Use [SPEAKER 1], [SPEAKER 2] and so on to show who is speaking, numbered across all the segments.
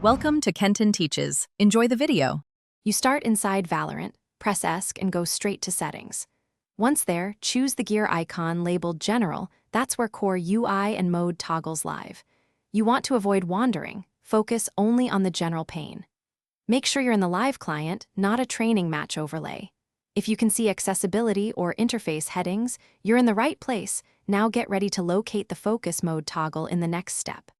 [SPEAKER 1] Welcome to Kenton Teaches. Enjoy the video.
[SPEAKER 2] You start inside Valorant, press ESC, and go straight to Settings. Once there, choose the gear icon labeled General. That's where core UI and mode toggles live. You want to avoid wandering. Focus only on the general pane. Make sure you're in the live client, not a training match overlay. If you can see accessibility or interface headings, you're in the right place. Now get ready to locate the focus mode toggle in the next step.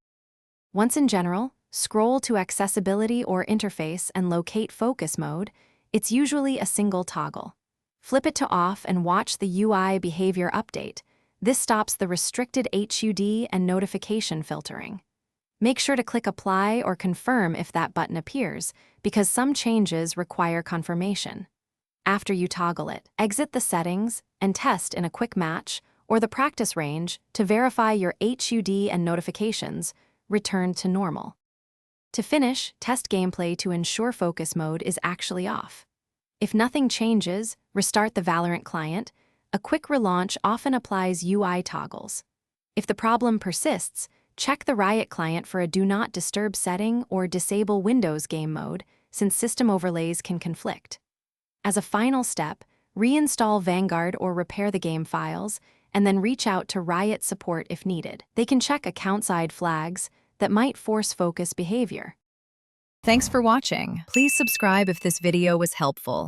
[SPEAKER 2] Once in General, scroll to Accessibility or Interface and locate Focus Mode. It's usually a single toggle. Flip it to Off and watch the UI behavior update. This stops the restricted HUD and notification filtering. Make sure to click Apply or Confirm if that button appears, because some changes require confirmation. After you toggle it, exit the settings and test in a quick match or the practice range to verify your HUD and notifications return to normal. To finish, test gameplay to ensure focus mode is actually off. If nothing changes, restart the Valorant client. A quick relaunch often applies UI toggles. If the problem persists, check the Riot client for a Do Not Disturb setting or disable Windows game mode, since system overlays can conflict. As a final step, reinstall Vanguard or repair the game files, and then reach out to Riot support if needed. They can check account-side flags that might force focus behavior.
[SPEAKER 1] Thanks for watching. Please subscribe if this video was helpful.